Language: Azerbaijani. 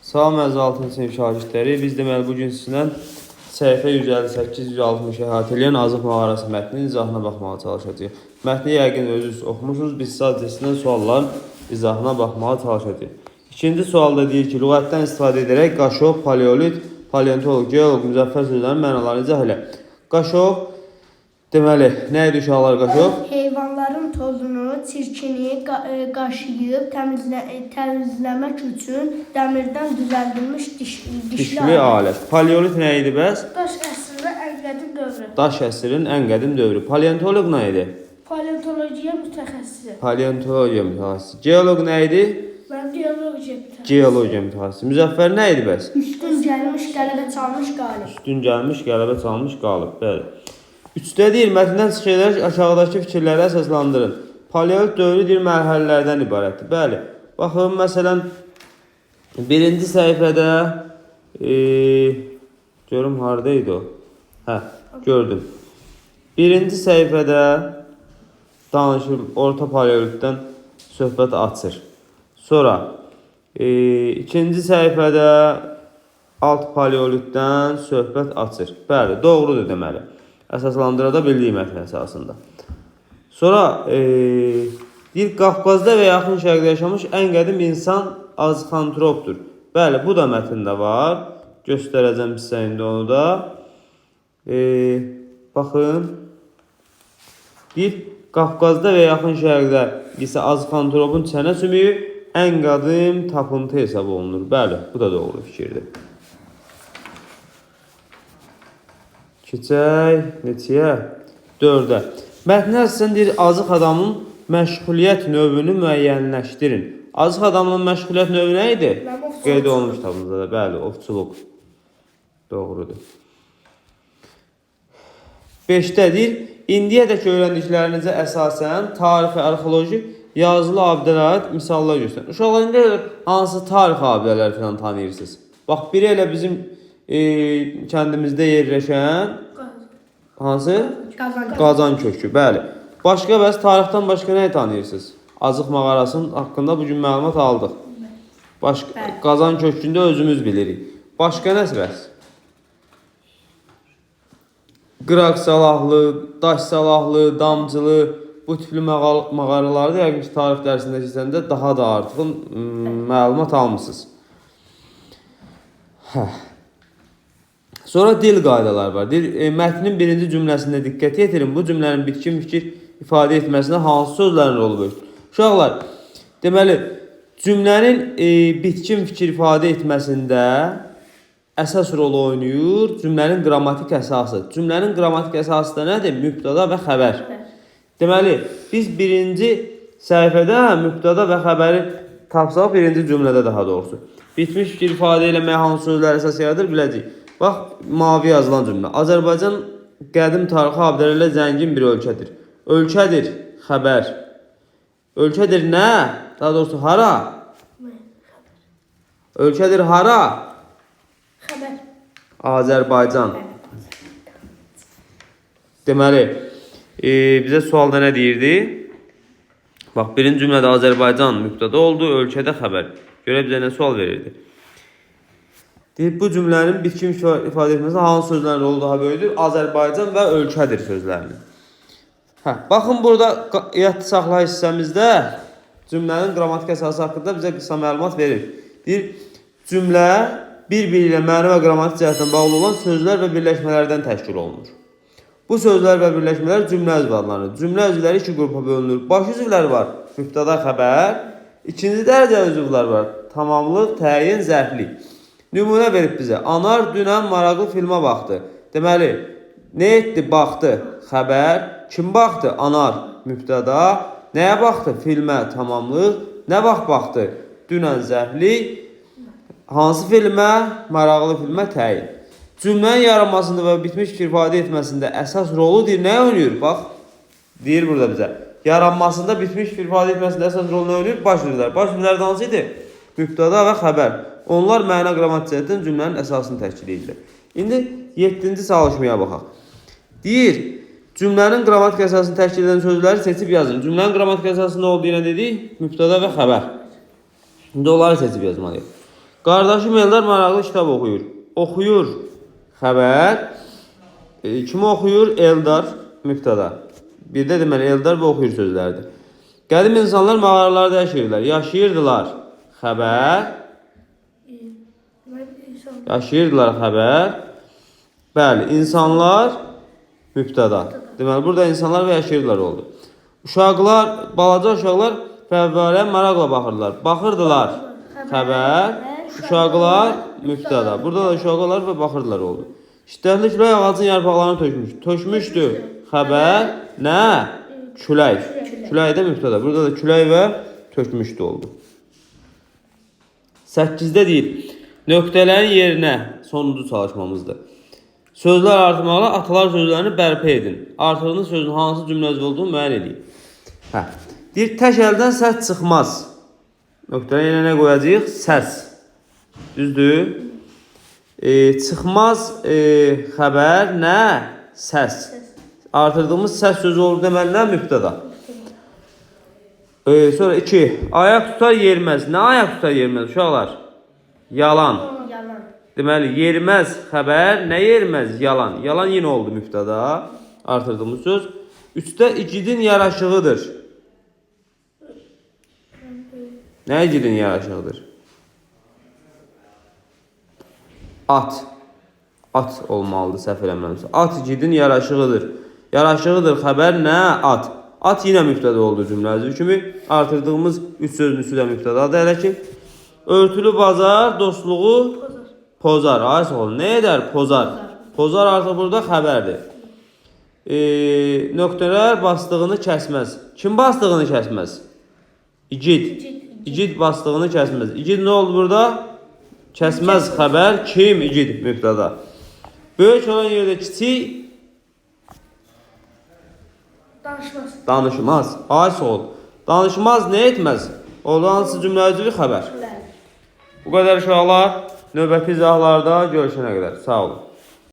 Salam əziz 6-cı sinif şagirdləri. Biz deməli bugün sizinlə səhifə 158-160 əhatə edən Azıq mağarası mətninin izahına baxmağa çalışacağıq. Mətni yəqin özünüz oxumusunuz. Biz sadəcə sizdən sualların izahına baxmağa çalışacağıq. İkinci sualda deyir ki, lüğətdən istifadə edərək qaşov, paleolit, paleontoloq, geoloq, müzəffər sözlərinin mənalarını izah elə. Qaşov deməli, nə idi uşaqlar qaşov? Heyvanların tozunu, çirkini qaşıyıb təmizləmək üçün dəmirdən düzəldilmiş dişli alət. Paleolit nə idi bəs? Daş əsrinin ən qədim dövrü. Daş əsrinin ən qədim dövrü. Paleontoloq nə idi? Paleontologiya mütəxəssisi. Paleontologiya mütəxəssisi. Geoloq nə idi? Mən geologiya mütəxəssisi. Geologiya mütəxəssisi. Müzəffər nə idi bəs? Üstün gəlmiş, qələbə çalmış qalib. Üstün gəlmiş, qələbə çalmış qalib. Bəli. 3-də deyir, mətndən çıxış edərək aşağıdakı fikirləri əsaslandırın. Paleolit dövrü deyir, mərhələlərdən ibarətdir. Bəli. Baxın, məsələn, birinci səhifədə görüm, haradaydı o? Hə, gördüm. Birinci səhifədə danışır, orta paleolitdən söhbət açır. Sonra, ikinci səhifədə alt paleolitdən söhbət açır. Bəli, doğrudur deməli. Əsaslandırada bildiyi mətn əsasında. Sonra deyir, Qafqazda və yaxın şərqdə yaşamış ən qədim insan azıxantropdur. Bəli, bu da mətndə var. Göstərəcəm hissəyində onu da. Baxın. Deyir, Qafqazda və yaxın şərqdə isə azıxantropun çənə sümüyü ən qədim tapıntı hesab olunur. Bəli, bu da doğru fikirdir. Keçək neçəyə? 4-ə. Mətnin əsasında deyir, azıq adamın məşğuliyyət növünü müəyyənləşdirin. Azıq adamın məşğuliyyət növü nə idi? Qeyd olmuş kitabımızda da. Bəli, ovçuluq. Doğrudur. 5-də deyir, indiyədək öyrəndiklərinizə əsasən tarixi, arxeoloji, yazılı abidələrə misallar göstərin. Uşaqlar, indi hansı tarixi abidələri falan tanıyırsınız? Bax, biri elə bizim kəndimizdə yerləşən hansı? Qazan kökü, bəli. Başqa bəs tarixdən başqa nə tanıyırsınız? Azıq mağarasının haqqında bugün məlumat aldıq. Qazan kökündə özümüz bilirik. Başqa nəsə bəs? Qıraq salahlı, daş salahlı, damcılı, bu tipli mağaralarda yəqin ki, tarix dərsində keçəndə daha da artıq məlumat almışsınız. Sonra dil qaydaları var. Mətnin birinci cümləsində diqqət yetirin. Bu cümlənin bitkin fikir ifadə etməsində hansı sözlərin rolu böyükdür? Uşaqlar, deməli, cümlənin bitkin fikir ifadə etməsində əsas rol oynayır cümlənin qrammatik əsası. Cümlənin qrammatik əsası da nədir? Mübtada və xəbər. Deməli, biz birinci səhifədə mübtada və xəbəri tapsaq, birinci cümlədə daha doğrusu. Bitmiş fikir ifadə eləməyə hansı sözlər əsas yaradır, biləcəyik. Bax, mavi yazılan cümlə. Azərbaycan qədim tarixi abidələrlə zəngin bir ölkədir. Ölkədir, xəbər. Ölkədir nə? Daha doğrusu, hara? Ölkədir hara? Xəbər. Azərbaycan. Deməli, bizə sualda nə deyirdi? Bax, birinci cümlədə Azərbaycan mübtada oldu, ölkədə xəbər. Görə bizə nə sual verirdi? Deyir, bu cümlənin bitkin ifadə etməsi hansı sözlərin rolu daha böyüdür? Azərbaycan və ölkədir sözlərinin. Baxın, burada yadda saxla hissəmizdə cümlənin qrammatik əsası haqqında bizə qısa məlumat verir. Deyir, cümlə bir-biri ilə məna və qrammatik cəhətdən bağlı olan sözlər və birləşmələrdən təşkil olunur. Bu sözlər və birləşmələr cümlə üzvü adlanır. Cümlə üzvləri iki qrupa bölünür. Baş üzvlər var, mübtada xəbər. İkinci dərəcə üzvlər var, tamamlıq, təyin, zərflik. Nümunə verib bizə. Anar dünən maraqlı filmə baxdı. Deməli, nə etdi? Baxdı. Xəbər. Kim baxdı? Anar. Mübtada. Nəyə baxdı? Filmə. Tamamlıq. Nə vaxt baxdı? Dünən zərflik. Hansı filmə? Maraqlı filmə təyin. Cümlənin yaranmasında və bitmiş fikir ifadə etməsində əsas rolu deyir, nə oynayır? Bax, deyir burada bizə. Yaranmasında bitmiş fikir ifadə etməsində əsas rolu nə oynayır? Baş üzvlər. Baş üzvlər hansı idi? Mübtada və xəbər. Onlar məna qrammatik cəhətdən cümlənin əsasını təşkil edirlər. İndi 7-ci çalışmaya baxaq. Deyir, cümlənin qrammatik əsasını təşkil edən sözləri seçib yazın. Cümlənin qrammatik əsası nə olduğunu dedik? Mübtada və xəbər. İndi onları seçib yazmalıyıq. Qardaşım Eldar maraqlı kitab oxuyur. Oxuyur xəbər. Kim oxuyur? Eldar mübtəda. Bir də deməli Eldar və oxuyur sözlərdir. Qədim insanlar mağaralarda yaşayırlar. Yaşayırdılar xəbər. Yaşayırdılar xəbər. Bəli, insanlar mübtəda. Deməli burada insanlar və yaşayırdılar oldu. Uşaqlar, balaca uşaqlar fəvvarəyə maraqla baxırdılar. Baxırdılar xəbər. Uşaqlar mübtəda. Burada da uşaqlar və baxırdılar oldu. Şiddətli külək ağacın yarpaqlarını tökmüşdü. Tökmüşdü xəbər. Nə? Külək. Külək də mübtəda. Burada da külək və tökmüşdü oldu. 8-də deyir. Nöqtələrin yerinə sonuncu çalışmamızdır. Sözlər artırmalı, atalar sözlərini bərpa edin. Artırdığınız sözün hansı cümlə üzvü olduğunu müəyyən edin. Deyir, tək əldən səs çıxmaz. Nöqtənin yerinə nə qoyacağıq? Səs. Düzdür? Çıxmaz xəbər nə? Səs. Artırdığımız səs sözü olur deməli nə? Mübtəda. Sonra 2. Ayaq tutar yerməz. Nə ayaq tutar yerməz uşaqlar? Yalan. Deməli, yerməz xəbər, nə yerməz? Yalan. Yalan yenə oldu mübtəda. Artırdığımız söz. 3-də icidin yaraşığıdır. Nə icidin yaraşığıdır? At. At olmalıdır, səhv eləmirəmsə. At icidin yaraşığıdır. Yaraşığıdır xəbər, nə? At. At yenə mübtəda oldu cümləsi kimi. Artırdığımız 3 sözün üstü də mübtədadır. Elə ki, örtülü bazar dostluğu pozar. Ayət olun. Nə edər? Pozar. Pozar artıq burada xəbərdir. Nöqtələr bastığını kəsməz. Kim bastığını kəsməz? İcid. İcid bastığını kəsməz. İcid nə oldu burada? Kəsməz xəbər. Kim? İcid mübtəda. Böyük olan yerdə kiçik danışmaz. Ayət olun. Danışmaz nə etməz? Oldu hansı cümlə üzvü xəbər. Bu qədər uşaqlar. Növbəti izahlarda görüşənə qədər. Sağ olun.